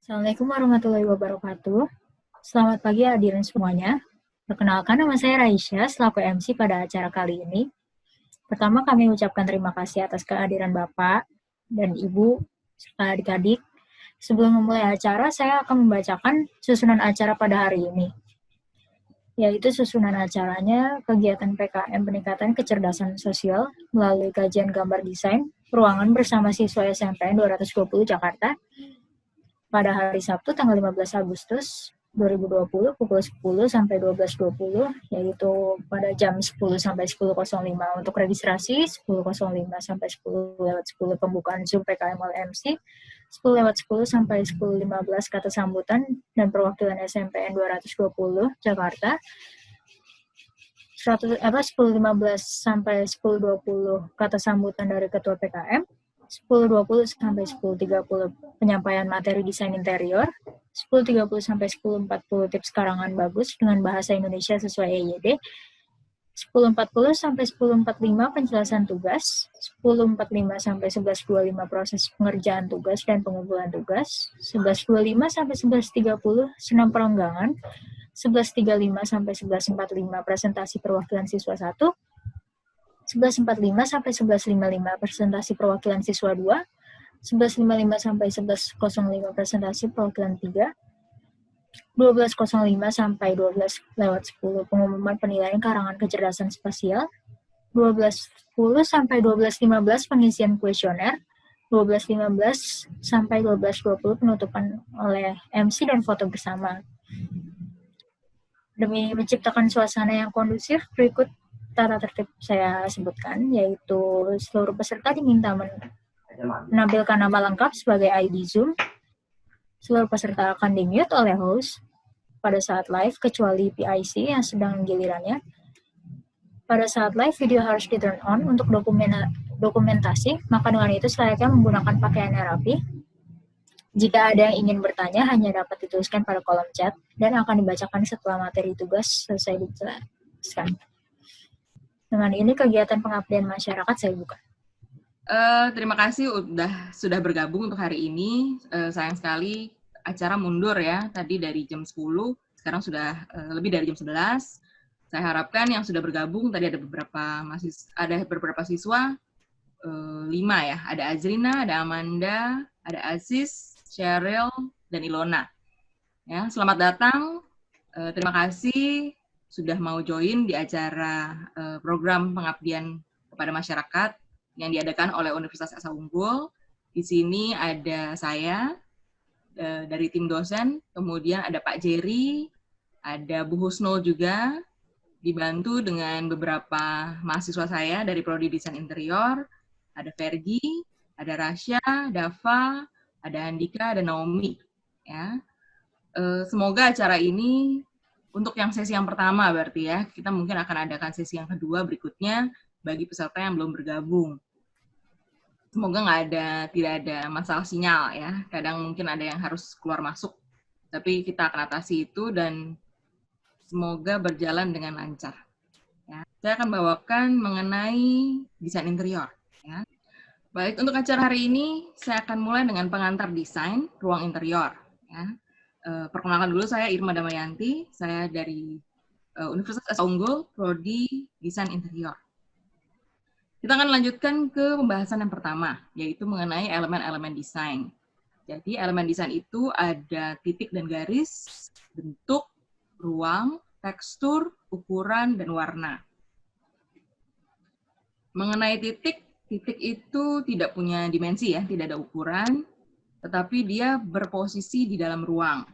Assalamualaikum warahmatullahi wabarakatuh. Selamat pagi hadirin semuanya. Perkenalkan, nama saya Raisya selaku MC pada acara kali ini. Pertama, kami ucapkan terima kasih atas kehadiran Bapak dan Ibu serta adik-adik. Sebelum memulai acara, saya akan membacakan susunan acara pada hari ini. Yaitu susunan acaranya kegiatan PKM peningkatan kecerdasan sosial melalui kajian gambar desain ruangan bersama siswa SMPN 220 Jakarta pada hari Sabtu tanggal 15 Agustus 2020 pukul 10 sampai 12.20, yaitu pada jam 10 sampai 10.05 untuk registrasi, 10.05 sampai 10.10 pembukaan Zoom PKM oleh MC, 10.10 sampai 10.15 kata sambutan dan perwakilan SMPN 220 Jakarta, 10.15 sampai 10.20 kata sambutan dari Ketua PKM, 10.20 sampai 10.30 penyampaian materi desain interior, 10.30 sampai 10.40 tips karangan bagus dengan bahasa Indonesia sesuai EYD, 10.40 sampai 10.45 penjelasan tugas, 10.45 sampai 11.25 proses pengerjaan tugas dan pengumpulan tugas, 11.25 sampai 11.30 senam perenggangan, 11.35 sampai 11.45 presentasi perwakilan siswa 1, 11.45 sampai 11.55 presentasi perwakilan siswa 2, 11.55 sampai 11.05 presentasi perwakilan 3, 12.05 sampai 12.10 pengumuman penilaian karangan kecerdasan spasial, 12.10 sampai 12.15 pengisian kuesioner, 12.15 sampai 12.20 penutupan oleh MC dan foto bersama. Demi menciptakan suasana yang kondusif, berikut tata tertib saya sebutkan, yaitu seluruh peserta diminta menampilkan nama lengkap sebagai ID Zoom. Seluruh peserta akan di-mute oleh host pada saat live, kecuali PIC yang sedang gilirannya. Pada saat live, video harus di-turn on untuk dokumentasi, maka dengan itu selayaknya menggunakan pakaian yang rapi. Jika ada yang ingin bertanya, hanya dapat dituliskan pada kolom chat dan akan dibacakan setelah materi tugas selesai dijelaskan. Dengan ini, kegiatan pengabdian masyarakat saya buka. Terima kasih sudah bergabung untuk hari ini. Sayang sekali acara mundur ya, tadi dari jam 10, sekarang sudah lebih dari jam 11. Saya harapkan yang sudah bergabung, tadi ada beberapa siswa, 5 ya, ada Azrina, ada Amanda, ada Aziz, Cheryl, dan Ilona. Ya, selamat datang, terima kasih sudah mau join di acara program pengabdian kepada masyarakat yang diadakan oleh Universitas Asa Unggul. Di sini ada saya dari tim dosen, kemudian ada Pak Jerry, ada Bu Husnul juga, dibantu dengan beberapa mahasiswa saya dari Prodi Desain Interior, ada Fergie, ada Rasya, Dava, ada Andika, ada Naomi. Ya. Semoga acara ini untuk yang sesi yang pertama berarti ya, kita mungkin akan adakan sesi yang kedua berikutnya bagi peserta yang belum bergabung. Semoga tidak ada masalah sinyal ya. Kadang mungkin ada yang harus keluar masuk, tapi kita akan atasi itu dan semoga berjalan dengan lancar. Ya. Saya akan bawakan mengenai desain interior. Ya. Baik, untuk acara hari ini saya akan mulai dengan pengantar desain ruang interior. Ya. Perkenalkan dulu, saya Irma Damayanti, saya dari Universitas Asa Unggul, Prodi Desain Interior. Kita akan lanjutkan ke pembahasan yang pertama, yaitu mengenai elemen-elemen desain. Jadi elemen desain itu ada titik dan garis, bentuk, ruang, tekstur, ukuran, dan warna. Mengenai titik itu tidak punya dimensi ya, tidak ada ukuran, tetapi dia berposisi di dalam ruang.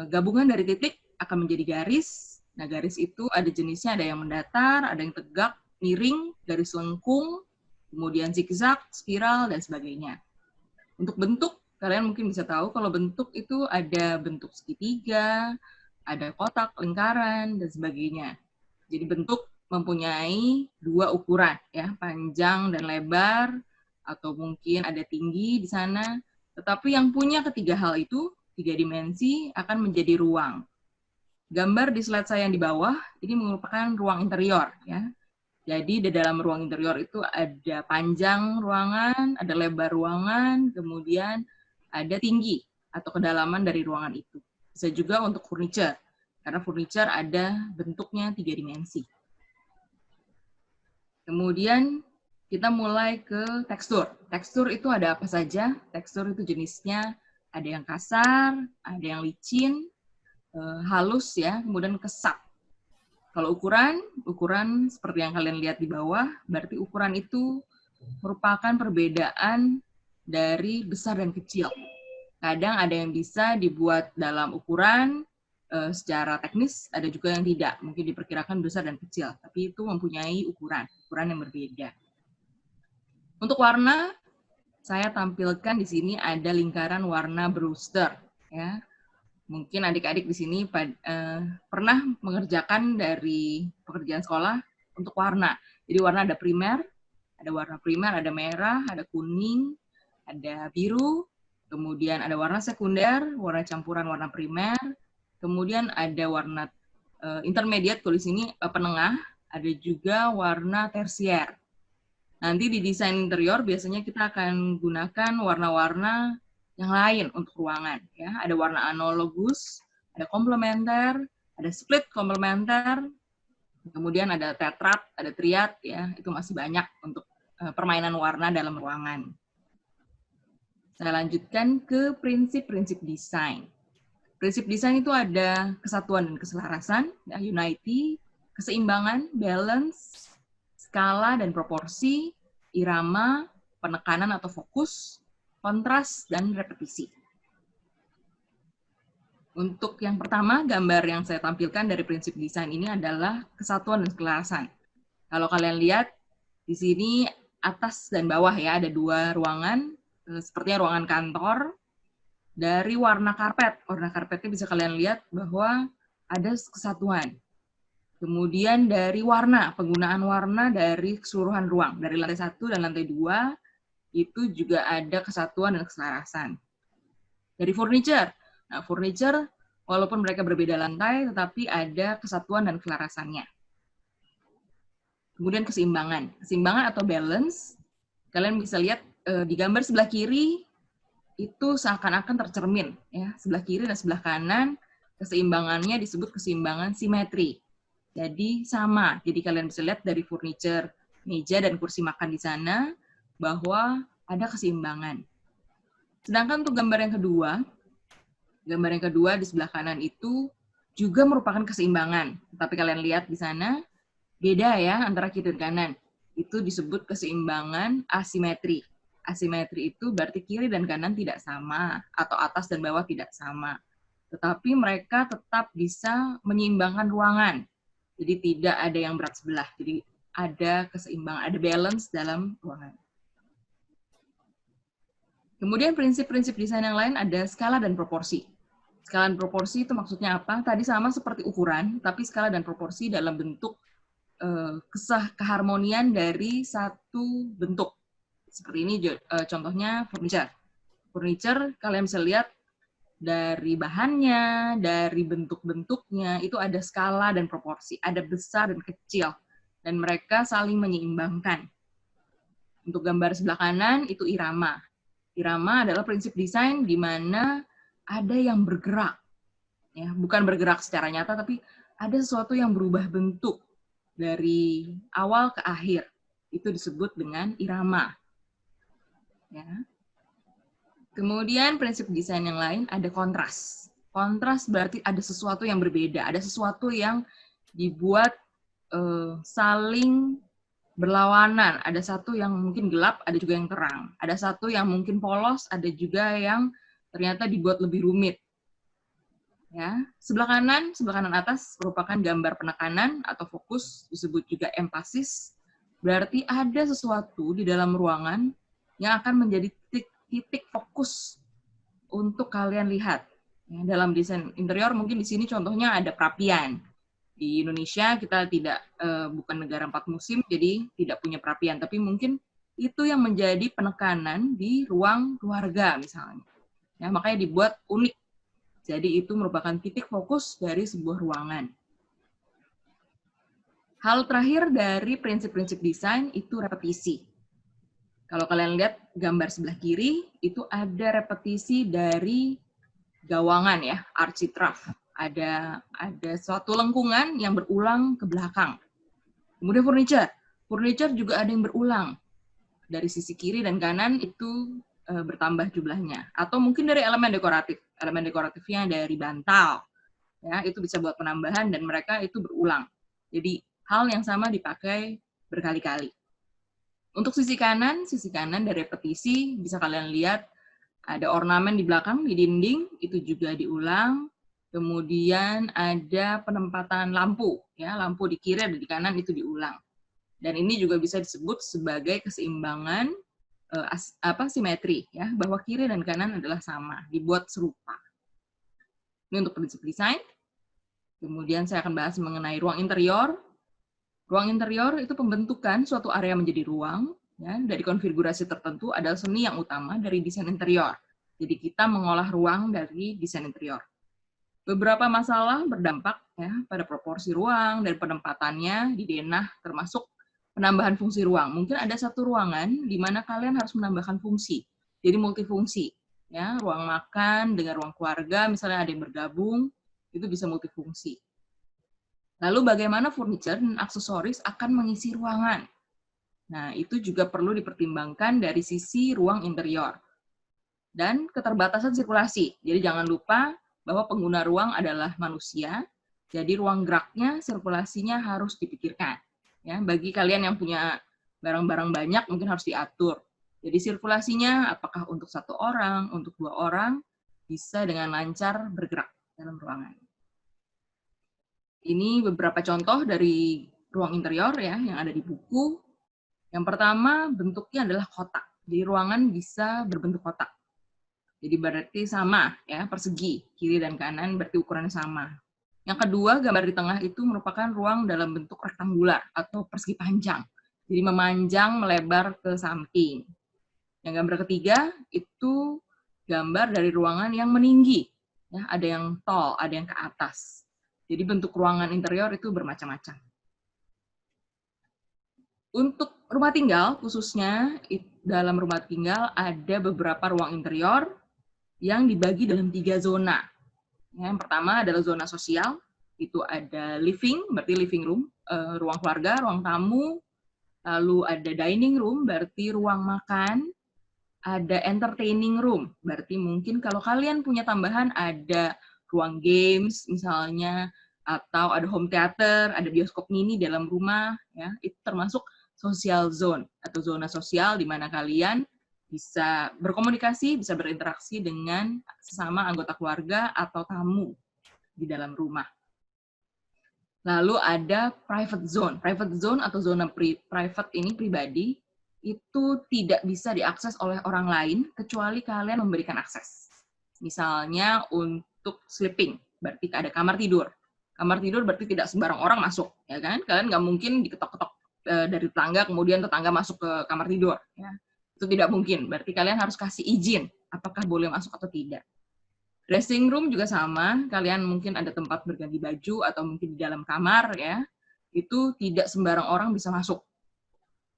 Gabungan dari titik akan menjadi garis. Nah, garis itu ada jenisnya, ada yang mendatar, ada yang tegak, miring, garis lengkung, kemudian zigzag, spiral, dan sebagainya. Untuk bentuk, kalian mungkin bisa tahu kalau bentuk itu ada bentuk segitiga, ada kotak, lingkaran, dan sebagainya. Jadi bentuk mempunyai 2 ukuran, ya, panjang dan lebar, atau mungkin ada tinggi di sana. Tetapi yang punya ketiga hal itu, 3 dimensi, akan menjadi ruang. Gambar di slide saya yang di bawah, ini merupakan ruang interior, ya. Jadi di dalam ruang interior itu ada panjang ruangan, ada lebar ruangan, kemudian ada tinggi atau kedalaman dari ruangan itu. Bisa juga untuk furniture, karena furniture ada bentuknya 3 dimensi. Kemudian kita mulai ke tekstur. Tekstur itu ada apa saja? Tekstur itu jenisnya ada yang kasar, ada yang licin, halus ya, kemudian kesat. Kalau ukuran seperti yang kalian lihat di bawah, berarti ukuran itu merupakan perbedaan dari besar dan kecil. Kadang ada yang bisa dibuat dalam ukuran secara teknis, ada juga yang tidak. Mungkin diperkirakan besar dan kecil, tapi itu mempunyai ukuran yang berbeda. Untuk warna, saya tampilkan di sini ada lingkaran warna Brewster. Ya. Mungkin adik-adik di sini pernah mengerjakan dari pekerjaan sekolah untuk warna. Jadi warna ada primer, ada merah, ada kuning, ada biru, kemudian ada warna sekunder, warna campuran warna primer, kemudian ada warna intermediate, kalau di sini penengah, ada juga warna tersier. Nanti di desain interior biasanya kita akan gunakan warna-warna yang lain untuk ruangan. Ya. Ada warna analogus, ada komplementer, ada split komplementer, kemudian ada tetrat, ada triad, ya itu masih banyak untuk permainan warna dalam ruangan. Saya lanjutkan ke prinsip-prinsip desain. Prinsip desain itu ada kesatuan dan keselarasan, ya, unity, keseimbangan, balance, skala dan proporsi, irama, penekanan atau fokus, kontras, dan repetisi. Untuk yang pertama, gambar yang saya tampilkan dari prinsip desain ini adalah kesatuan dan keselarasan. Kalau kalian lihat, di sini atas dan bawah ya, ada 2 ruangan, sepertinya ruangan kantor. Dari warna karpetnya bisa kalian lihat bahwa ada kesatuan. Kemudian dari warna, penggunaan warna dari keseluruhan ruang, dari lantai 1 dan lantai 2, itu juga ada kesatuan dan keselarasan. Dari furniture, nah furniture walaupun mereka berbeda lantai, tetapi ada kesatuan dan keselarasannya. Kemudian keseimbangan atau balance, kalian bisa lihat di gambar sebelah kiri, itu seakan-akan tercermin. Ya. Sebelah kiri dan sebelah kanan, keseimbangannya disebut keseimbangan simetri. Jadi sama, jadi kalian bisa lihat dari furniture, meja dan kursi makan di sana, bahwa ada keseimbangan. Sedangkan untuk gambar yang kedua di sebelah kanan itu juga merupakan keseimbangan. Tapi kalian lihat di sana, beda ya antara kiri dan kanan. Itu disebut keseimbangan asimetri. Asimetri itu berarti kiri dan kanan tidak sama, atau atas dan bawah tidak sama. Tetapi mereka tetap bisa menyeimbangkan ruangan. Jadi tidak ada yang berat sebelah. Jadi ada keseimbangan, ada balance dalam ruangan. Kemudian prinsip-prinsip desain yang lain ada skala dan proporsi. Skala dan proporsi itu maksudnya apa? Tadi sama seperti ukuran, tapi skala dan proporsi dalam bentuk keharmonian dari satu bentuk. Seperti ini contohnya furniture. Furniture kalian bisa lihat dari bahannya, dari bentuk-bentuknya, itu ada skala dan proporsi, ada besar dan kecil, dan mereka saling menyeimbangkan. Untuk gambar sebelah kanan, itu irama. Irama adalah prinsip desain di mana ada yang bergerak. Ya, bukan bergerak secara nyata, tapi ada sesuatu yang berubah bentuk dari awal ke akhir. Itu disebut dengan irama. Ya. Kemudian prinsip desain yang lain ada kontras. Kontras berarti ada sesuatu yang berbeda, ada sesuatu yang dibuat saling berlawanan. Ada satu yang mungkin gelap, ada juga yang terang. Ada satu yang mungkin polos, ada juga yang ternyata dibuat lebih rumit. Ya, sebelah kanan atas merupakan gambar penekanan atau fokus, disebut juga empasis. Berarti ada sesuatu di dalam ruangan yang akan menjadi titik fokus untuk kalian lihat. Ya, dalam desain interior mungkin di sini contohnya ada perapian. Di Indonesia kita bukan negara 4 musim, jadi tidak punya perapian. Tapi mungkin itu yang menjadi penekanan di ruang keluarga misalnya. Ya, makanya dibuat unik. Jadi itu merupakan titik fokus dari sebuah ruangan. Hal terakhir dari prinsip-prinsip desain itu repetisi. Kalau kalian lihat gambar sebelah kiri, itu ada repetisi dari gawangan ya, architrave. Ada suatu lengkungan yang berulang ke belakang. Kemudian furniture juga ada yang berulang. Dari sisi kiri dan kanan itu bertambah jumlahnya. Atau mungkin dari elemen dekoratifnya dari bantal. Ya, itu bisa buat penambahan dan mereka itu berulang. Jadi hal yang sama dipakai berkali-kali. Untuk sisi kanan dari repetisi bisa kalian lihat ada ornamen di belakang di dinding, itu juga diulang. Kemudian ada penempatan lampu, ya, lampu di kiri dan di kanan itu diulang. Dan ini juga bisa disebut sebagai keseimbangan simetri, ya, bahwa kiri dan kanan adalah sama, dibuat serupa. Ini untuk prinsip desain. Kemudian saya akan bahas mengenai ruang interior. Ruang interior itu pembentukan suatu area menjadi ruang, ya, dari konfigurasi tertentu adalah seni yang utama dari desain interior. Jadi kita mengolah ruang dari desain interior. Beberapa masalah berdampak ya pada proporsi ruang dan penempatannya di denah, termasuk penambahan fungsi ruang. Mungkin ada satu ruangan di mana kalian harus menambahkan fungsi, jadi multifungsi. Ya, ruang makan dengan ruang keluarga, misalnya ada yang bergabung, itu bisa multifungsi. Lalu bagaimana furniture dan aksesoris akan mengisi ruangan? Nah, itu juga perlu dipertimbangkan dari sisi ruang interior. Dan keterbatasan sirkulasi. Jadi jangan lupa bahwa pengguna ruang adalah manusia, jadi ruang geraknya, sirkulasinya harus dipikirkan. Ya, bagi kalian yang punya barang-barang banyak, mungkin harus diatur. Jadi sirkulasinya apakah untuk 1 orang, untuk 2 orang, bisa dengan lancar bergerak dalam ruangan. Ini beberapa contoh dari ruang interior ya yang ada di buku. Yang pertama bentuknya adalah kotak. Jadi ruangan bisa berbentuk kotak. Jadi berarti sama ya, persegi, kiri dan kanan berarti ukurannya sama. Yang kedua, gambar di tengah itu merupakan ruang dalam bentuk rektangular atau persegi panjang. Jadi memanjang, melebar ke samping. Yang gambar ketiga itu gambar dari ruangan yang meninggi. Ya, ada yang tall, ada yang ke atas. Jadi bentuk ruangan interior itu bermacam-macam. Untuk rumah tinggal, khususnya dalam rumah tinggal ada beberapa ruang interior yang dibagi dalam 3 zona. Yang pertama adalah zona sosial, itu ada living, berarti living room, ruang keluarga, ruang tamu, lalu ada dining room, berarti ruang makan, ada entertaining room, berarti mungkin kalau kalian punya tambahan ada ruang games misalnya, atau ada home theater, ada bioskop mini dalam rumah, ya, itu termasuk social zone atau zona sosial di mana kalian bisa berkomunikasi, bisa berinteraksi dengan sesama anggota keluarga atau tamu di dalam rumah. Lalu ada private zone. Private zone atau zona private ini pribadi, itu tidak bisa diakses oleh orang lain kecuali kalian memberikan akses. Misalnya untuk sleeping, berarti ada kamar tidur. Kamar tidur berarti tidak sembarang orang masuk, ya kan? Kalian nggak mungkin diketok-ketok dari tetangga, kemudian tetangga masuk ke kamar tidur. Ya. Itu tidak mungkin, berarti kalian harus kasih izin, apakah boleh masuk atau tidak. Dressing room juga sama, kalian mungkin ada tempat berganti baju, atau mungkin di dalam kamar, ya. Itu tidak sembarang orang bisa masuk.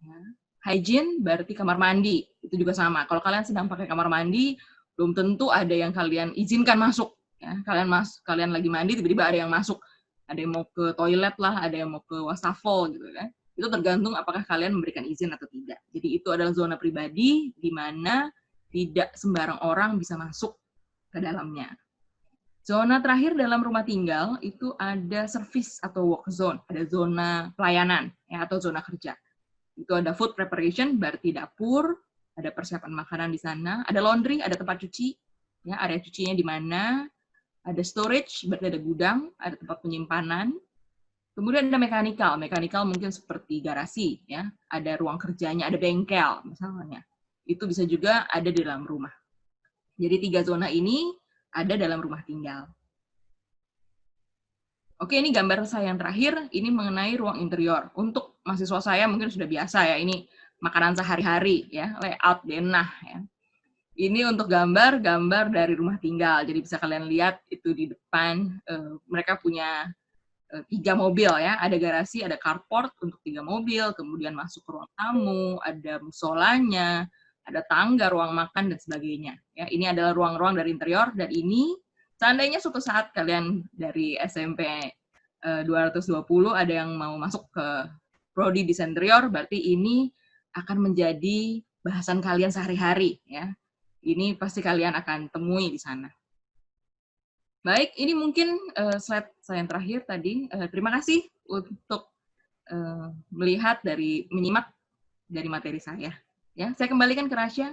Ya. Hygiene berarti kamar mandi, itu juga sama. Kalau kalian sedang pakai kamar mandi, belum tentu ada yang kalian izinkan masuk. Ya. Kalian lagi mandi, tiba-tiba ada yang masuk. Ada yang mau ke toilet lah, ada yang mau ke wastafel gitu kan. Itu tergantung apakah kalian memberikan izin atau tidak. Jadi itu adalah zona pribadi di mana tidak sembarang orang bisa masuk ke dalamnya. Zona terakhir dalam rumah tinggal itu ada service atau work zone, ada zona pelayanan ya, atau zona kerja. Itu ada food preparation, berarti dapur, ada persiapan makanan di sana, ada laundry, ada tempat cuci, ya, area cucinya di mana, ada storage, berarti ada gudang, ada tempat penyimpanan. Kemudian ada mekanikal mungkin seperti garasi, ya, ada ruang kerjanya, ada bengkel misalnya. Itu bisa juga ada di dalam rumah. Jadi 3 zona ini ada dalam rumah tinggal. Oke, ini gambar saya yang terakhir, ini mengenai ruang interior. Untuk mahasiswa saya mungkin sudah biasa ya, ini makanan sehari-hari, ya, layout denah. Ya. Ini untuk gambar dari rumah tinggal. Jadi bisa kalian lihat itu di depan, mereka punya 3 mobil ya, ada garasi, ada carport untuk 3 mobil, kemudian masuk ke ruang tamu, ada musolanya, ada tangga, ruang makan, dan sebagainya. Ya, ini adalah ruang-ruang dari interior, dan ini seandainya suatu saat kalian dari SMP 220 ada yang mau masuk ke Prodi Desain Interior, berarti ini akan menjadi bahasan kalian sehari-hari. Ya. Ini pasti kalian akan temui di sana. Baik, ini mungkin slide saya yang terakhir tadi. Terima kasih untuk menyimak dari materi saya. Ya, saya kembalikan ke Rasya.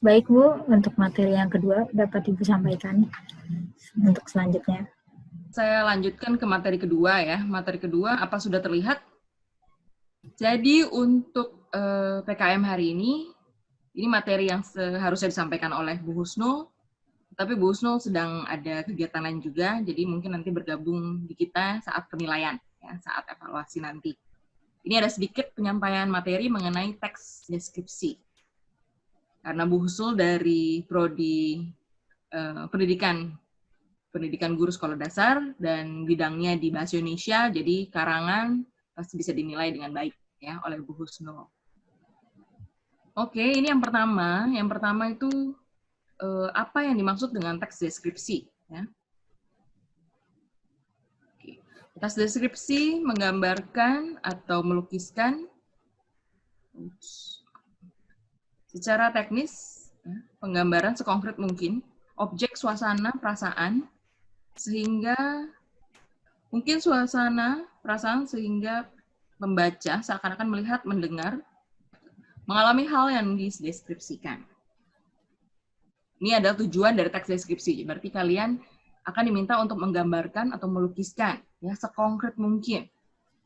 Baik Bu, untuk materi yang kedua dapat Ibu sampaikan untuk selanjutnya. Saya lanjutkan ke materi kedua ya. Materi kedua, apa sudah terlihat? Jadi untuk PKM hari ini materi yang seharusnya disampaikan oleh Bu Husnul, tapi Bu Husnul sedang ada kegiatan lain juga, jadi mungkin nanti bergabung di kita saat penilaian, ya, saat evaluasi nanti. Ini ada sedikit penyampaian materi mengenai teks deskripsi. Karena Bu Husnul dari Prodi Pendidikan Guru Sekolah Dasar dan bidangnya di Bahasa Indonesia, jadi karangan pasti bisa dinilai dengan baik ya oleh Bu Husnul. Oke, ini yang pertama. Yang pertama itu apa yang dimaksud dengan teks deskripsi? Ya. Oke. Teks deskripsi menggambarkan atau melukiskan secara teknis penggambaran sekonkret mungkin objek, suasana, perasaan, sehingga mungkin suasana, perasaan sehingga membaca seakan-akan melihat, mendengar, mengalami hal yang dideskripsikan. Ini adalah tujuan dari teks deskripsi. Berarti kalian akan diminta untuk menggambarkan atau melukiskan ya sekonkret mungkin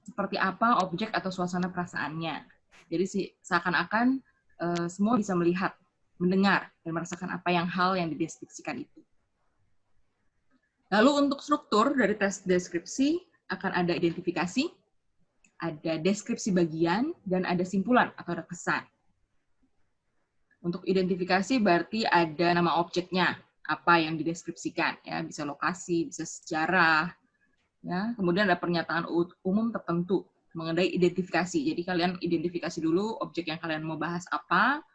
seperti apa objek atau suasana perasaannya. Jadi seakan-akan semua bisa melihat, mendengar, dan merasakan apa hal yang dideskripsikan itu. Lalu untuk struktur dari teks deskripsi akan ada identifikasi, ada deskripsi bagian, dan ada simpulan atau ada kesan. Untuk identifikasi berarti ada nama objeknya, apa yang dideskripsikan, ya bisa lokasi, bisa sejarah, ya. Kemudian ada pernyataan umum tertentu mengenai identifikasi. Jadi kalian identifikasi dulu objek yang kalian mau bahas apa,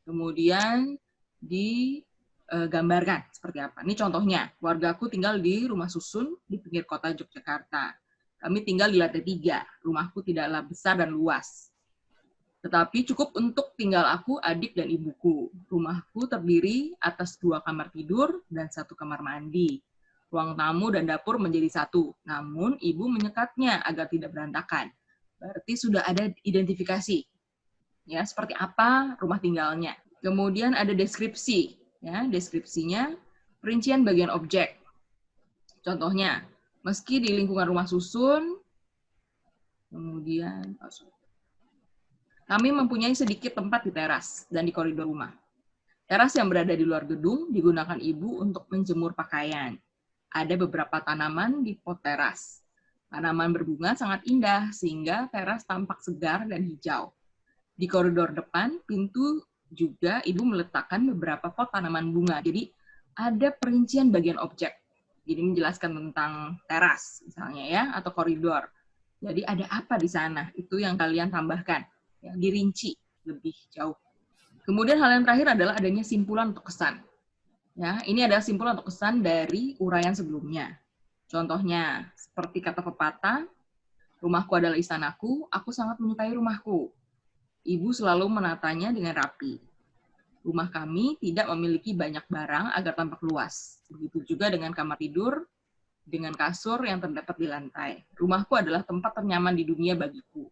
kemudian digambarkan seperti apa. Ini contohnya, keluargaku tinggal di rumah susun di pinggir kota Yogyakarta. Kami tinggal di lantai 3, rumahku tidaklah besar dan luas. Tetapi cukup untuk tinggal aku, adik, dan ibuku. Rumahku terdiri atas 2 kamar tidur dan 1 kamar mandi. Ruang tamu dan dapur menjadi 1. Namun ibu menyekatnya agar tidak berantakan. Berarti sudah ada identifikasi. Ya, seperti apa rumah tinggalnya. Kemudian ada deskripsi. Ya, deskripsinya perincian bagian objek. Contohnya, meski di lingkungan rumah susun, kemudian kami mempunyai sedikit tempat di teras dan di koridor rumah. Teras yang berada di luar gedung digunakan ibu untuk menjemur pakaian. Ada beberapa tanaman di pot teras. Tanaman berbunga sangat indah sehingga teras tampak segar dan hijau. Di koridor depan, pintu juga ibu meletakkan beberapa pot tanaman bunga. Jadi ada perincian bagian objek. Jadi menjelaskan tentang teras misalnya ya atau koridor. Jadi ada apa di sana? Itu yang kalian tambahkan. Ya, dirinci lebih jauh. Kemudian hal yang terakhir adalah adanya simpulan atau kesan. Ya, ini adalah simpulan atau kesan dari uraian sebelumnya. Contohnya, seperti kata pepatah, rumahku adalah istanaku, aku sangat menyukai rumahku. Ibu selalu menatanya dengan rapi. Rumah kami tidak memiliki banyak barang agar tampak luas. Begitu juga dengan kamar tidur, dengan kasur yang terdapat di lantai. Rumahku adalah tempat ternyaman di dunia bagiku.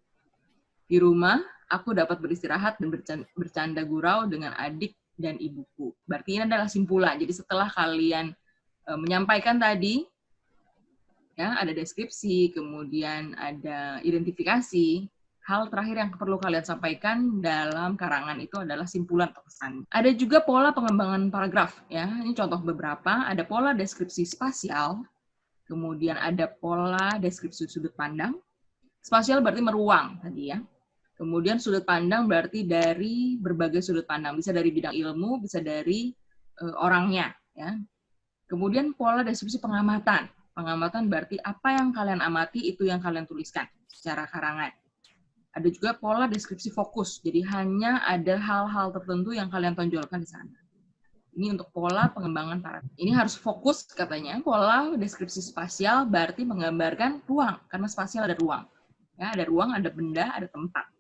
Di rumah, aku dapat beristirahat dan bercanda gurau dengan adik dan ibuku. Berarti ini adalah simpulan. Jadi setelah kalian menyampaikan tadi, ya ada deskripsi, kemudian ada identifikasi, hal terakhir yang perlu kalian sampaikan dalam karangan itu adalah simpulan atau kesan. Ada juga pola pengembangan paragraf. Ya, ini contoh beberapa. Ada pola deskripsi spasial, kemudian ada pola deskripsi sudut pandang. Spasial berarti meruang tadi ya. Kemudian sudut pandang berarti dari berbagai sudut pandang, bisa dari bidang ilmu, bisa dari orangnya. Ya. Kemudian pola deskripsi pengamatan. Pengamatan berarti apa yang kalian amati itu yang kalian tuliskan secara karangan. Ada juga pola deskripsi fokus. Jadi hanya ada hal-hal tertentu yang kalian tonjolkan di sana. Ini untuk pola pengembangan paradigma. Ini harus fokus katanya. Pola deskripsi spasial berarti menggambarkan ruang, karena spasial ada ruang. Ya, ada ruang, ada benda, ada tempat.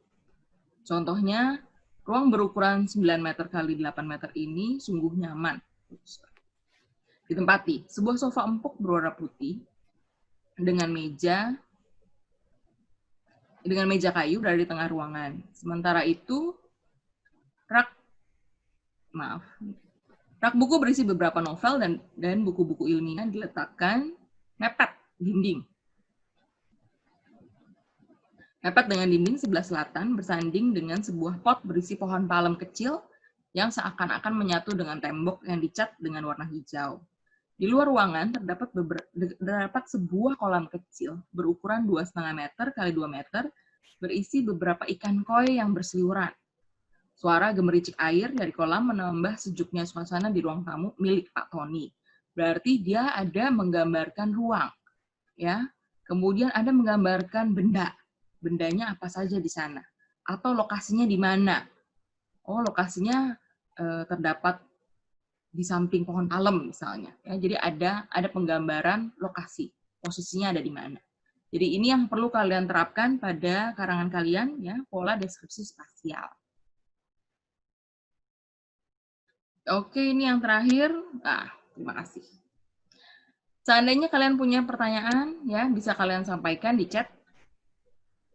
Contohnya, ruang berukuran 9 meter kali 8 meter ini sungguh nyaman. Ditempati, sebuah sofa empuk berwarna putih dengan meja kayu berada di tengah ruangan. Sementara itu, rak buku berisi beberapa novel dan buku-buku ilmiah diletakkan mepet dinding. Mepet dengan dinding sebelah selatan bersanding dengan sebuah pot berisi pohon palem kecil yang seakan-akan menyatu dengan tembok yang dicat dengan warna hijau. Di luar ruangan terdapat sebuah kolam kecil berukuran 2,5 meter kali 2 meter berisi beberapa ikan koi yang berseliweran. Suara gemericik air dari kolam menambah sejuknya suasana di ruang tamu milik Pak Tony. Berarti dia ada menggambarkan ruang, ya. Kemudian ada menggambarkan benda. Bendanya apa saja di sana? Atau lokasinya di mana? Oh, lokasinya terdapat di samping pohon palem misalnya. Ya, jadi ada penggambaran lokasi, posisinya ada di mana. Jadi ini yang perlu kalian terapkan pada karangan kalian, ya, pola deskripsi spasial. Oke, ini yang terakhir. Terima kasih. Seandainya kalian punya pertanyaan, ya, bisa kalian sampaikan di chat.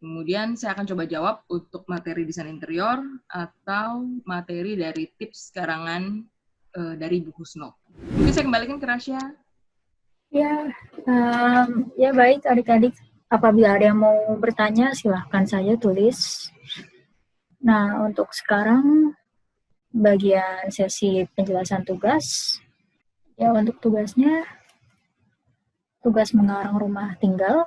Kemudian saya akan coba jawab untuk materi desain interior atau materi dari tips karangan dari Bu Husno. Mungkin saya kembalikan ke Rasya. Ya baik adik-adik. Apabila ada yang mau bertanya, silahkan saja tulis. Nah, untuk sekarang bagian sesi penjelasan tugas. Ya, untuk tugasnya, tugas mengarang rumah tinggal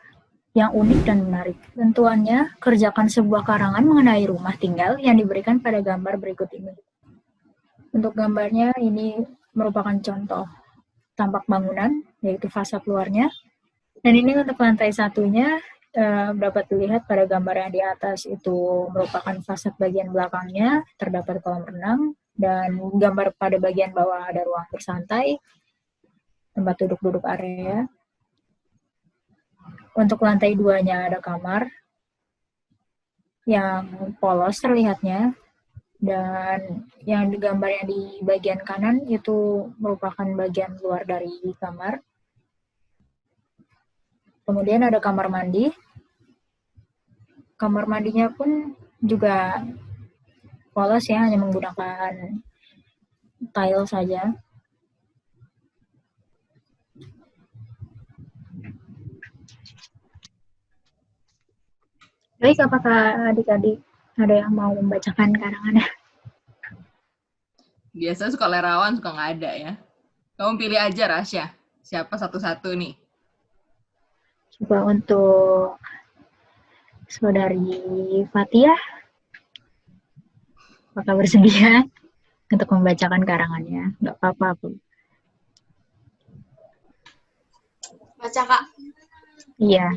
yang unik dan menarik. Tentuannya, kerjakan sebuah karangan mengenai rumah tinggal yang diberikan pada gambar berikut ini. Untuk gambarnya, ini merupakan contoh tampak bangunan, yaitu fasad luarnya. Dan ini untuk lantai satunya, dapat dilihat pada gambar yang di atas itu merupakan fasad bagian belakangnya, terdapat kolam renang, dan gambar pada bagian bawah ada ruang bersantai, tempat duduk-duduk area. Untuk lantai 2-nya ada kamar yang polos terlihatnya, dan yang digambarnya di bagian kanan itu merupakan bagian luar dari kamar. Kemudian ada kamar mandi. Kamar mandinya pun juga polos ya, hanya menggunakan tile saja. Baik, apakah adik-adik ada yang mau membacakan karangannya? Biasa suka lerawan, suka nggak ada ya. Kamu pilih aja, Rasya. Siapa satu-satu nih? Coba untuk Saudari Fatia, apakah bersedia untuk membacakan karangannya? Nggak apa-apa. Baca, Kak. Iya.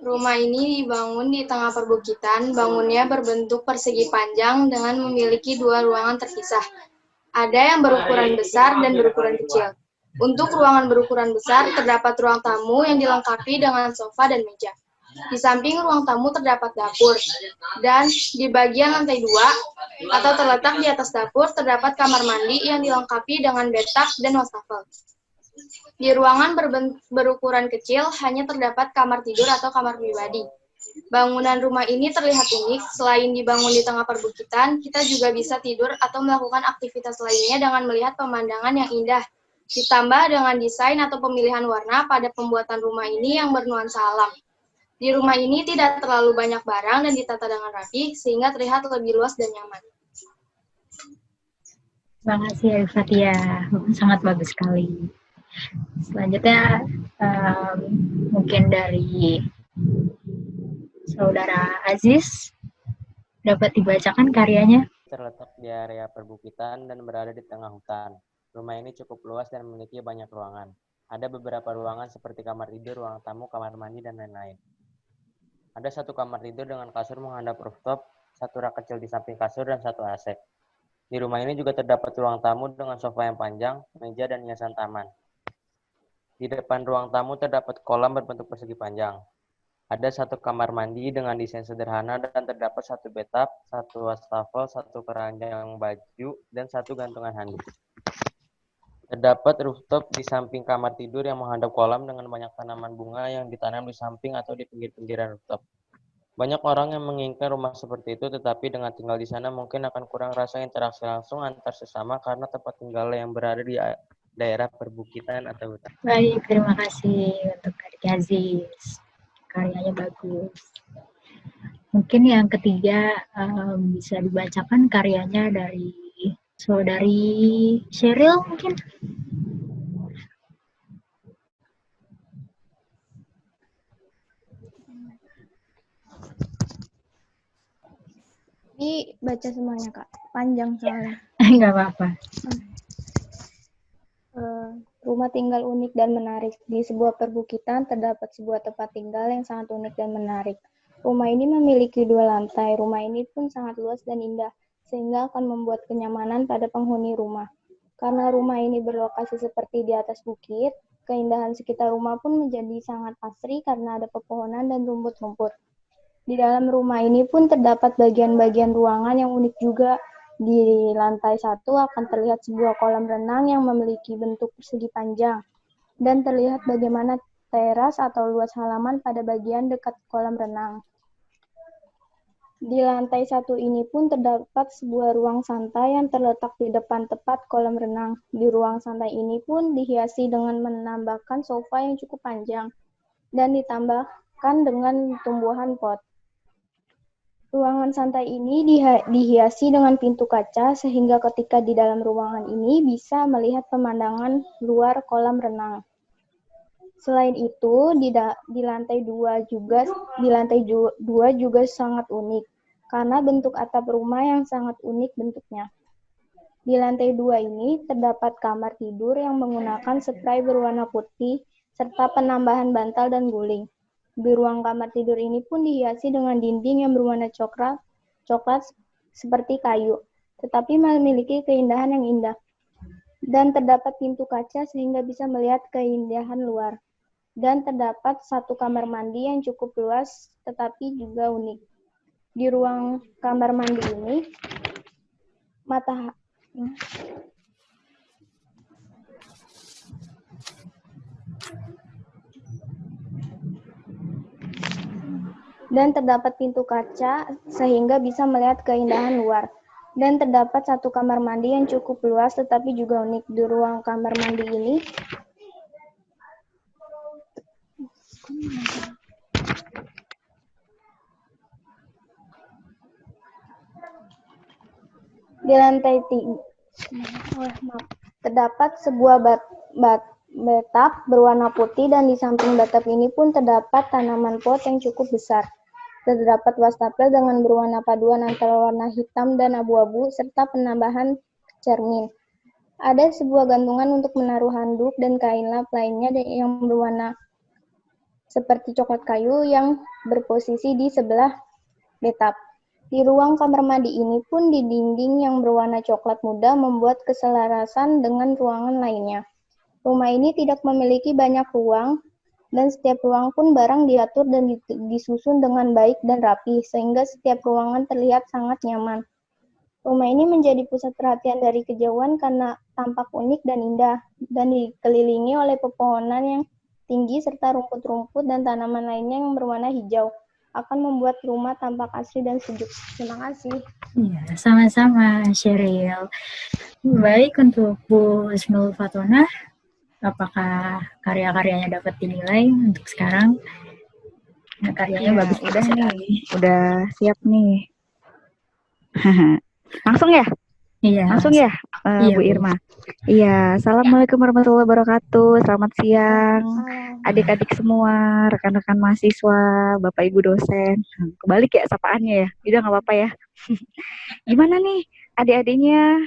Rumah ini dibangun di tengah perbukitan. Bangunnya berbentuk persegi panjang dengan memiliki 2 ruangan terpisah. Ada yang berukuran besar dan berukuran kecil. Untuk ruangan berukuran besar, terdapat ruang tamu yang dilengkapi dengan sofa dan meja. Di samping ruang tamu terdapat dapur. Dan di bagian lantai 2, atau terletak di atas dapur, terdapat kamar mandi yang dilengkapi dengan bathtub dan wastafel. Di ruangan berukuran kecil, hanya terdapat kamar tidur atau kamar pribadi. Bangunan rumah ini terlihat unik. Selain dibangun di tengah perbukitan, kita juga bisa tidur atau melakukan aktivitas lainnya dengan melihat pemandangan yang indah. Ditambah dengan desain atau pemilihan warna pada pembuatan rumah ini yang bernuansa alam. Di rumah ini tidak terlalu banyak barang dan ditata dengan rapi, sehingga terlihat lebih luas dan nyaman. Terima kasih, Fatia. Sangat bagus sekali. Selanjutnya, mungkin dari Saudara Aziz, dapat dibacakan karyanya? Terletak di area perbukitan dan berada di tengah hutan. Rumah ini cukup luas dan memiliki banyak ruangan. Ada beberapa ruangan seperti kamar tidur, ruang tamu, kamar mandi, dan lain-lain. Ada satu kamar tidur dengan kasur menghadap rooftop, satu rak kecil di samping kasur, dan satu AC. Di rumah ini juga terdapat ruang tamu dengan sofa yang panjang, meja, dan hiasan taman. Di depan ruang tamu terdapat kolam berbentuk persegi panjang. Ada satu kamar mandi dengan desain sederhana dan terdapat satu bathtub, satu wastafel, satu keranjang baju, dan satu gantungan handuk. Terdapat rooftop di samping kamar tidur yang menghadap kolam dengan banyak tanaman bunga yang ditanam di samping atau di pinggir-pinggiran rooftop. Banyak orang yang menginginkan rumah seperti itu, tetapi dengan tinggal di sana mungkin akan kurang rasa interaksi langsung antar sesama karena tempat tinggal yang berada di daerah perbukitan atau hutan. Baik, terima kasih untuk Adik Aziz. Karyanya bagus. Mungkin yang ketiga bisa dibacakan karyanya dari saudari Sheryl mungkin. Ini baca semuanya, Kak. Panjang soalnya. Nggak apa-apa. Rumah tinggal unik dan menarik. Di sebuah perbukitan terdapat sebuah tempat tinggal yang sangat unik dan menarik. Rumah ini memiliki 2 lantai. Rumah ini pun sangat luas dan indah, sehingga akan membuat kenyamanan pada penghuni rumah. Karena rumah ini berlokasi seperti di atas bukit, keindahan sekitar rumah pun menjadi sangat asri karena ada pepohonan dan rumput-rumput. Di dalam rumah ini pun terdapat bagian-bagian ruangan yang unik juga. Di lantai 1 akan terlihat sebuah kolam renang yang memiliki bentuk persegi panjang. Dan terlihat bagaimana teras atau luas halaman pada bagian dekat kolam renang. Di lantai 1 ini pun terdapat sebuah ruang santai yang terletak di depan tepat kolam renang. Di ruang santai ini pun dihiasi dengan menambahkan sofa yang cukup panjang dan ditambahkan dengan tumbuhan pot. Ruangan santai ini dihiasi dengan pintu kaca sehingga ketika di dalam ruangan ini bisa melihat pemandangan luar kolam renang. Selain itu, di lantai 2 juga sangat unik karena bentuk atap rumah yang sangat unik bentuknya. Di lantai 2 ini terdapat kamar tidur yang menggunakan spray berwarna putih serta penambahan bantal dan guling. Di ruang kamar tidur ini pun dihiasi dengan dinding yang berwarna coklat seperti kayu, tetapi memiliki keindahan yang indah. Dan terdapat pintu kaca sehingga bisa melihat keindahan luar. Dan terdapat satu kamar mandi yang cukup luas, tetapi juga unik. Di ruang kamar mandi ini, dan terdapat pintu kaca sehingga bisa melihat keindahan luar. Dan terdapat satu kamar mandi yang cukup luas tetapi juga unik. Di ruang kamar mandi ini di lantai 3 terdapat sebuah bathtub berwarna putih dan di samping bathtub ini pun terdapat tanaman pot yang cukup besar. Terdapat wastafel dengan berwarna paduan antara warna hitam dan abu-abu serta penambahan cermin. Ada sebuah gantungan untuk menaruh handuk dan kain lap lainnya yang berwarna seperti coklat kayu yang berposisi di sebelah bathtub. Di ruang kamar mandi ini pun di dinding yang berwarna coklat muda membuat keselarasan dengan ruangan lainnya. Rumah ini tidak memiliki banyak ruang, dan setiap ruang pun barang diatur dan disusun dengan baik dan rapi, sehingga setiap ruangan terlihat sangat nyaman. Rumah ini menjadi pusat perhatian dari kejauhan karena tampak unik dan indah, dan dikelilingi oleh pepohonan yang tinggi serta rumput-rumput dan tanaman lainnya yang berwarna hijau. Akan membuat rumah tampak asri dan sejuk. Terima kasih. Ya, sama-sama, Sheryl. Baik, untuk Bu Ismail Fatona, apakah karya-karyanya dapat dinilai untuk sekarang? Nah, karyanya bagus udah sekali. nih, udah siap nih. Langsung ya? Iya. Langsung ya, Iya, Bu Irma. Iya, assalamualaikum warahmatullahi wabarakatuh. Selamat siang, adik-adik semua, rekan-rekan mahasiswa, Bapak Ibu dosen. Kebalik ya sapaannya ya, udah nggak apa-apa ya. Gimana nih adik-adiknya.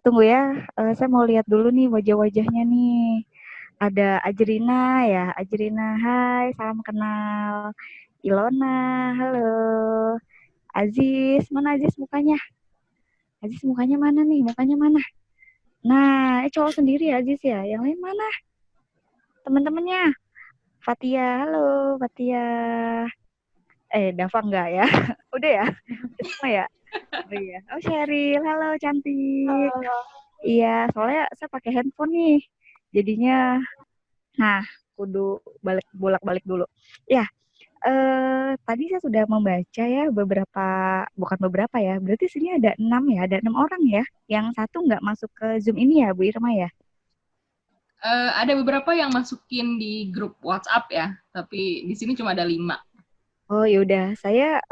Tunggu ya, saya mau lihat dulu nih wajah-wajahnya nih. Ada Ajrina ya, Ajrina, hai, salam kenal. Ilona, halo. Aziz, mana Aziz mukanya? Aziz mukanya mana nih? Mukanya mana? Nah, cowok sendiri ya Aziz ya. Yang lain mana? Teman-temannya. Fatia, halo Fatia. Dava enggak ya? Udah ya? Udah semua ya? Oh iya. Oh Sheryl, halo cantik. Iya, soalnya saya pakai handphone nih. Jadinya, nah, kudu bolak-balik dulu. Ya, tadi saya sudah membaca ya bukan beberapa ya. Berarti sini ada 6 ya, ada 6 orang ya. Yang satu nggak masuk ke Zoom ini ya, Bu Irma ya? Ada beberapa yang masukin di grup WhatsApp ya, tapi di sini cuma ada 5. Oh yaudah, saya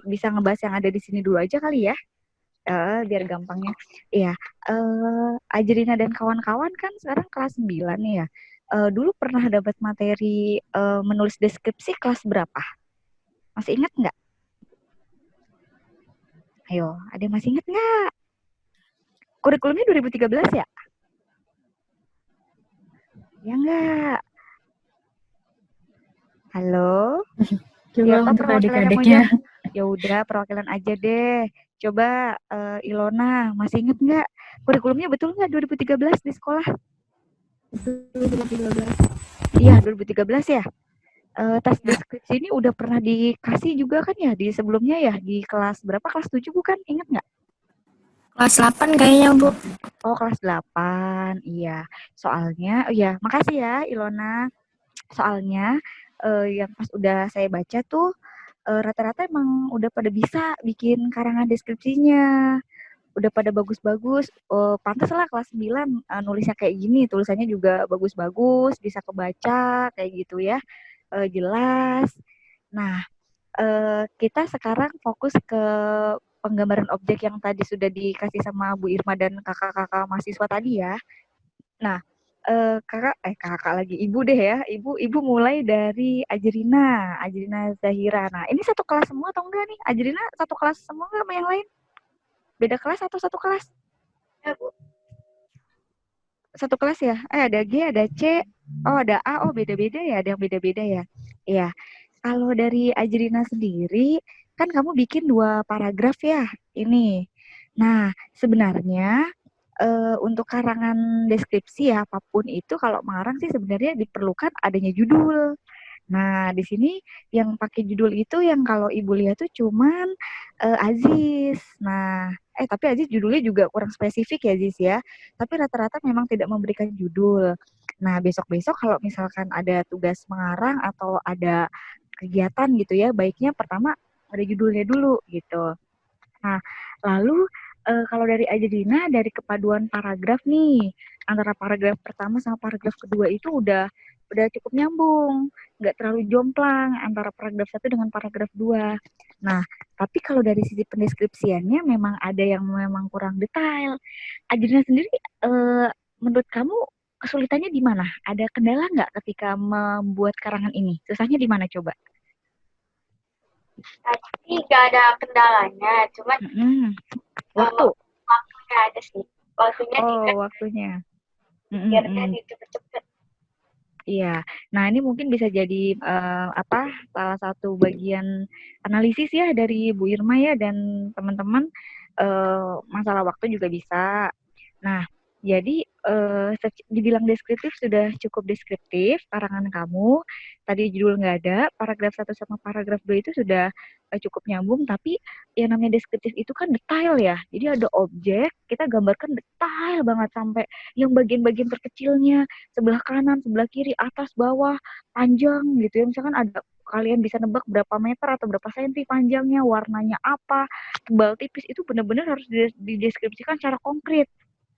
bisa ngebahas yang ada di sini dulu aja kali ya. Biar gampangnya. Iya, Ajrina dan kawan-kawan kan sekarang kelas 9 nih ya. Dulu pernah dapat materi menulis deskripsi kelas berapa? Masih ingat nggak? Ayo, ada yang masih ingat nggak? Kurikulumnya 2013 ya? Ya nggak? Halo? Coba Ya, untuk perwakilan yang mau adik-adiknya. jawab. Ya udah, perwakilan aja deh. Coba Ilona, masih inget nggak? Kurikulumnya betul nggak 2013 di sekolah? 2013. Iya, 2013 ya. Tas deskripsi ini udah pernah dikasih juga kan ya di sebelumnya ya, di kelas berapa? Kelas 7 bukan? Ingat nggak? Kelas 8 kayaknya, Bu. Oh, kelas 8. Iya. Soalnya, oh ya, makasih ya Ilona. Soalnya yang pas udah saya baca tuh rata-rata emang udah pada bisa bikin karangan deskripsinya. Udah pada bagus-bagus. Pantas lah kelas 9 nulisnya kayak gini, tulisannya juga bagus-bagus, bisa kebaca kayak gitu ya. Jelas. Nah, kita sekarang fokus ke penggambaran objek yang tadi sudah dikasih sama Bu Irma dan kakak-kakak mahasiswa tadi ya. Nah, kakak lagi, ibu deh ya. Ibu mulai dari Ajrina Zahira. Nah, ini satu kelas semua atau enggak nih? Ajrina satu kelas semua enggak sama yang lain? Beda kelas atau satu kelas? Ya, Bu. Satu kelas ya? Ada G, ada C, oh ada A, oh beda-beda ya, ada yang beda-beda ya. Iya. Kalau dari Ajrina sendiri, kan kamu bikin 2 paragraf ya, ini. Nah, sebenarnya untuk karangan deskripsi ya, apapun itu kalau mengarang sih sebenarnya diperlukan adanya judul. Nah, di sini yang pakai judul itu yang kalau Ibu lihat tuh cuman Aziz. Nah, tapi Aziz judulnya juga kurang spesifik ya Aziz ya. Tapi rata-rata memang tidak memberikan judul. Nah, besok-besok kalau misalkan ada tugas mengarang atau ada kegiatan gitu ya, baiknya pertama ada judulnya dulu gitu. Nah, lalu kalau dari Ajrina, dari kepaduan paragraf nih, antara paragraf pertama sama paragraf kedua itu udah cukup nyambung, nggak terlalu jomplang antara paragraf 1 dengan paragraf 2. Nah, tapi kalau dari sisi pendeskripsiannya memang ada yang memang kurang detail. Ajrina sendiri, menurut kamu kesulitannya di mana? Ada kendala nggak ketika membuat karangan ini? Susahnya di mana coba? Tadi nggak ada kendalanya, cuman Waktu? waktunya ada sih. Waktunya Waktunya. dipikirnya cepet-cepet. Iya. Nah, ini mungkin bisa jadi salah satu bagian analisis ya dari Bu Irma ya dan teman-teman, masalah waktu juga bisa. Nah, jadi dibilang deskriptif sudah cukup deskriptif karangan kamu. Tadi judul nggak ada, paragraf 1 sama paragraf 2 itu sudah cukup nyambung, tapi yang namanya deskriptif itu kan detail ya. Jadi ada objek, kita gambarkan detail banget sampai yang bagian-bagian terkecilnya, sebelah kanan, sebelah kiri, atas, bawah, panjang gitu ya. Misalkan ada kalian bisa nebak berapa meter atau berapa senti panjangnya, warnanya apa, tebal tipis, itu benar-benar harus dideskripsikan secara konkret.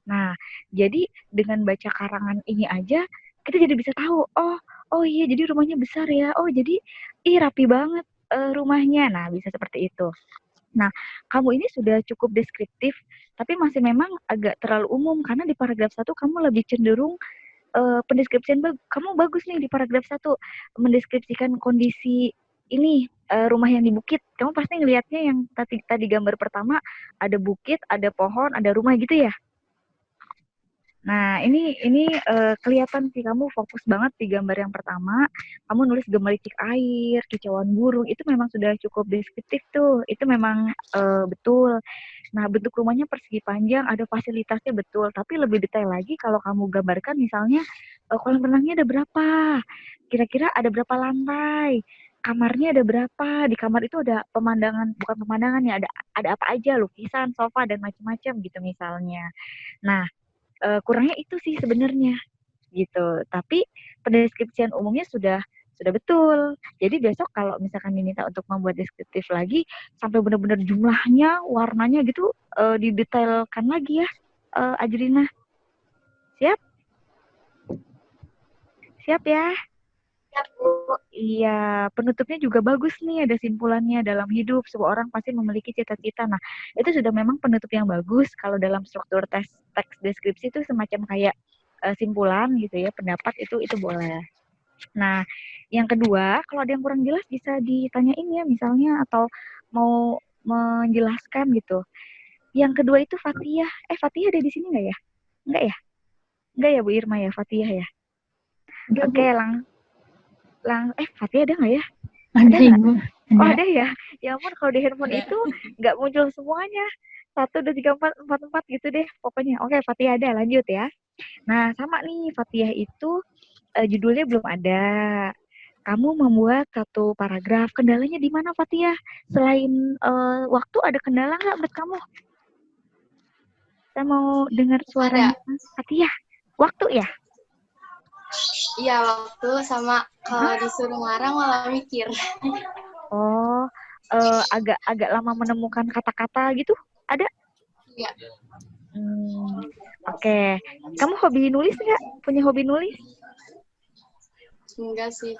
Nah, jadi dengan baca karangan ini aja, kita jadi bisa tahu, oh iya jadi rumahnya besar ya, oh jadi rapi banget rumahnya. Nah, bisa seperti itu. Nah, kamu ini sudah cukup deskriptif, tapi masih memang agak terlalu umum karena di paragraf 1 kamu lebih cenderung pendeskripsian kamu bagus nih di paragraf 1 mendeskripsikan kondisi ini rumah yang di bukit. Kamu pasti ngelihatnya yang tadi gambar pertama ada bukit, ada pohon, ada rumah gitu ya. Nah, ini kelihatan sih kamu fokus banget di gambar yang pertama. Kamu nulis gemericik air, kicauan burung, itu memang sudah cukup deskriptif tuh. Itu memang betul. Nah, bentuk rumahnya persegi panjang, ada fasilitasnya betul. Tapi lebih detail lagi kalau kamu gambarkan misalnya kolam renangnya ada berapa? Kira-kira ada berapa lantai? Kamarnya ada berapa? Di kamar itu ada pemandangan, bukan pemandangan ya, ada apa aja, lukisan, sofa dan macam-macam gitu misalnya. Nah, kurangnya itu sih sebenarnya gitu. Tapi pendeskripsian umumnya sudah betul. Jadi besok kalau misalkan diminta untuk membuat deskriptif lagi sampai benar-benar jumlahnya, warnanya gitu didetailkan lagi ya, Ajrina. Siap? Siap ya? Iya, penutupnya juga bagus nih, ada simpulannya dalam hidup. Semua orang pasti memiliki cita-cita. Nah, itu sudah memang penutup yang bagus. Kalau dalam struktur teks deskripsi itu semacam kayak simpulan gitu ya, pendapat itu boleh. Nah, yang kedua, kalau ada yang kurang jelas bisa ditanyain ya misalnya atau mau menjelaskan gitu. Yang kedua itu Fatihah. Fatihah ada di sini nggak ya? Enggak ya? Enggak ya Bu Irma ya, Fatihah ya? Oke, Fatihah ada nggak ya? Ada, nggak? Ibu. Oh Ada. ada ya? Ya ampun kalau di handphone Ada. itu nggak muncul semuanya. 1, 2, 3, 4, 4, 4 gitu deh pokoknya. Oke, Fatihah ada, lanjut ya. Nah, sama nih Fatihah itu judulnya belum ada. Kamu membuat satu paragraf. Kendalanya di mana Fatihah? Selain waktu ada kendala nggak buat kamu? Saya mau dengar suaranya Fatihah. Waktu ya? Iya, waktu sama kalau disuruh ngarang malah mikir. Oh, agak lama menemukan kata-kata gitu? Ada? Iya. Oke. Kamu hobi nulis nggak? Punya hobi nulis? Enggak sih.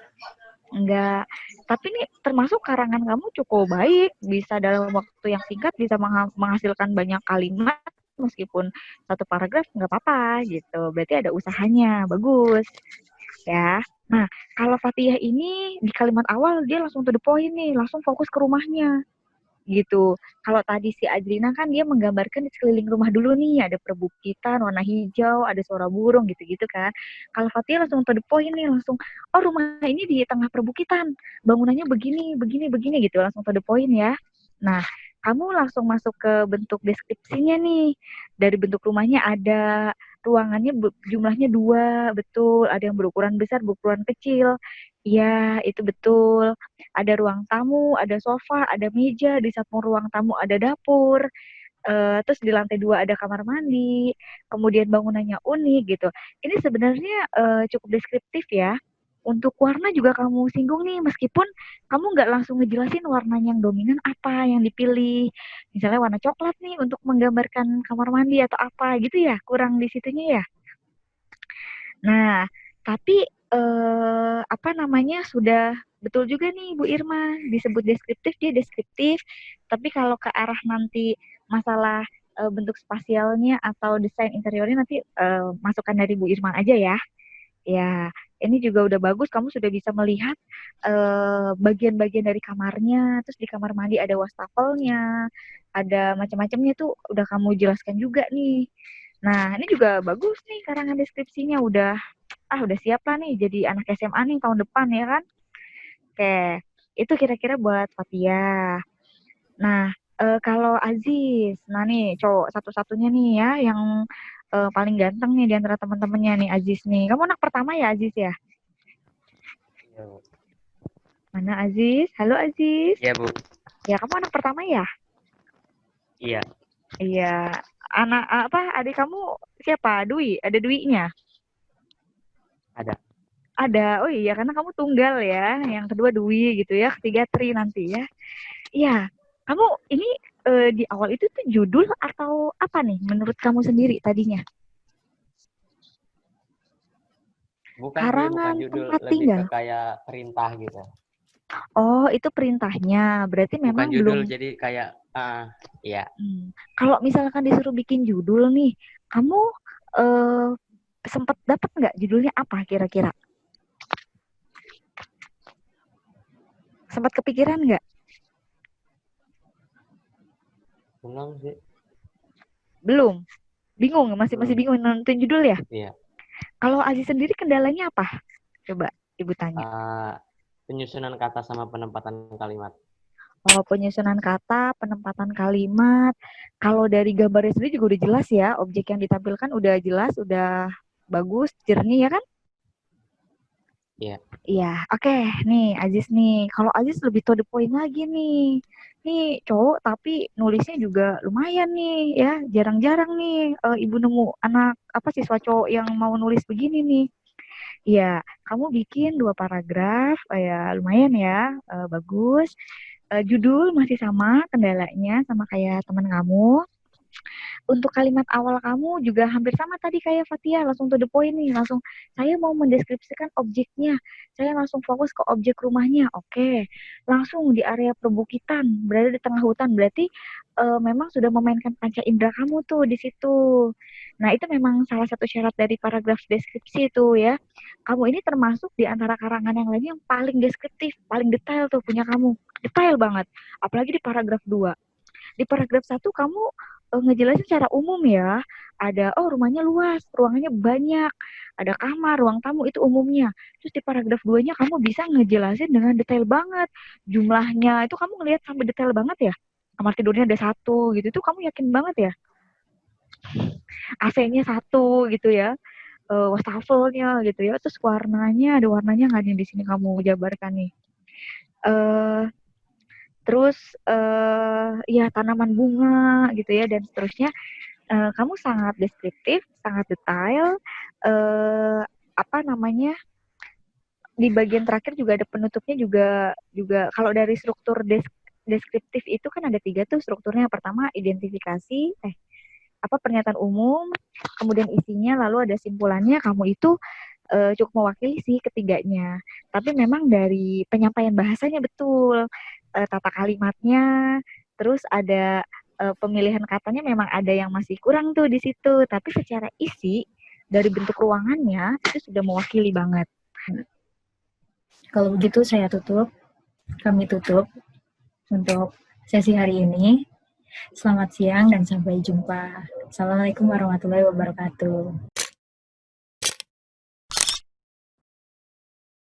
Enggak. Tapi nih termasuk karangan kamu cukup baik. Bisa dalam waktu yang singkat bisa menghasilkan banyak kalimat. Meskipun satu paragraf nggak apa-apa gitu. Berarti ada usahanya. Bagus. Ya. Nah, kalau Fatihah ini di kalimat awal dia langsung to the point nih. Langsung fokus ke rumahnya. Gitu. Kalau tadi si Ajrina kan dia menggambarkan di sekeliling rumah dulu nih, ada perbukitan warna hijau, ada suara burung gitu-gitu kan. Kalau Fatia langsung to the point nih, langsung oh rumah ini di tengah perbukitan, bangunannya begini, begini, begini gitu, langsung to the point ya. Nah, kamu langsung masuk ke bentuk deskripsinya nih. Dari bentuk rumahnya ada ruangannya jumlahnya 2, betul. Ada yang berukuran besar, berukuran kecil. Iya, itu betul. Ada ruang tamu, ada sofa, ada meja, di samping ruang tamu ada dapur, terus di lantai 2 ada kamar mandi, kemudian bangunannya unik gitu. Ini sebenarnya cukup deskriptif ya. Untuk warna juga kamu singgung nih, meskipun kamu nggak langsung ngejelasin warnanya yang dominan apa yang dipilih. Misalnya warna coklat nih untuk menggambarkan kamar mandi atau apa gitu ya, kurang di situnya ya. Nah, tapi apa namanya sudah betul juga nih Bu Irma disebut deskriptif dia deskriptif. Tapi kalau ke arah nanti masalah bentuk spasialnya atau desain interiornya nanti masukan dari Bu Irma aja ya. Ya, ini juga udah bagus. Kamu sudah bisa melihat bagian-bagian dari kamarnya. Terus di kamar mandi ada wastafelnya, ada macam-macamnya tuh udah kamu jelaskan juga nih. Nah, ini juga bagus nih karangan deskripsinya udah siap lah nih jadi anak SMA nih tahun depan ya kan. Oke, itu kira-kira buat Fatia. Nah, kalau Aziz, nah nih cowok satu-satunya nih ya yang paling ganteng nih di antara teman-temannya nih Aziz nih. Kamu anak pertama ya Aziz ya? Iya, Bu. Mana Aziz? Halo Aziz. Iya, Bu. Ya, kamu anak pertama ya? Iya. Iya. Anak apa? Adik kamu siapa? Dwi? Ada Dwi-nya? Ada. Ada. Oh iya, karena kamu tunggal ya. Yang kedua Dwi gitu ya, ketiga Tri nanti ya. Iya. Kamu ini di awal itu tuh judul atau apa nih menurut kamu sendiri tadinya? Bukan judul, tempat lebih ke tinggal. kayak perintah gitu. Oh, itu perintahnya. Berarti Bukan memang judul, belum. jadi kayak ya. Kalau misalkan disuruh bikin judul nih, kamu sempat dapat nggak judulnya apa kira-kira? Sempat kepikiran nggak? Belum sih. Belum. Bingung, masih Belum. bingung nentuin judul ya? Iya. Kalau Aziz sendiri kendalanya apa? Coba Ibu tanya. Penyusunan kata sama penempatan kalimat. Oh, penyusunan kata, penempatan kalimat. Kalau dari gambarnya sendiri juga udah jelas ya, objek yang ditampilkan udah jelas, udah bagus, jernih ya kan? Iya. Iya, oke. Nih, Aziz nih. Kalau Aziz lebih to the point lagi nih. Nih, cowok tapi nulisnya juga lumayan nih ya. Jarang-jarang nih ibu nemu anak apa siswa cowok yang mau nulis begini nih. Iya, kamu bikin 2 paragraf, ya lumayan ya, bagus. Judul masih sama kendalanya sama kayak teman kamu. Untuk kalimat awal kamu juga hampir sama tadi kayak Fatia, langsung to the point nih, langsung saya mau mendeskripsikan objeknya, saya langsung fokus ke objek rumahnya, oke, langsung di area perbukitan, berada di tengah hutan, berarti memang sudah memainkan panca indera kamu tuh di situ. Nah itu memang salah satu syarat dari paragraf deskripsi itu ya, kamu ini termasuk di antara karangan yang lainnya yang paling deskriptif, paling detail tuh punya kamu, detail banget, apalagi di paragraf 2. Di paragraf 1 kamu ngejelasin secara umum ya. Ada, oh rumahnya luas, ruangannya banyak, ada kamar, ruang tamu itu umumnya. Terus di paragraf 2-nya kamu bisa ngejelasin dengan detail banget. Jumlahnya itu kamu ngelihat sampai detail banget ya. Kamar tidurnya ada 1 gitu, itu kamu yakin banget ya. AC-nya 1 gitu ya. Wastafelnya gitu ya. Terus warnanya, ada warnanya nggak nih di sini kamu jabarkan nih. Terus ya tanaman bunga gitu ya dan seterusnya. Kamu sangat deskriptif, sangat detail. Apa namanya? Di bagian terakhir juga ada penutupnya juga kalau dari struktur deskriptif itu kan ada 3 tuh strukturnya. Pertama identifikasi, pernyataan umum, kemudian isinya, lalu ada simpulannya. Kamu itu cukup mewakili sih ketiganya. Tapi memang dari penyampaian bahasanya betul, tata kalimatnya, terus ada pemilihan katanya memang ada yang masih kurang tuh di situ. Tapi secara isi dari bentuk ruangannya itu sudah mewakili banget. Kalau begitu kami tutup untuk sesi hari ini. Selamat siang dan sampai jumpa. Assalamualaikum warahmatullahi wabarakatuh.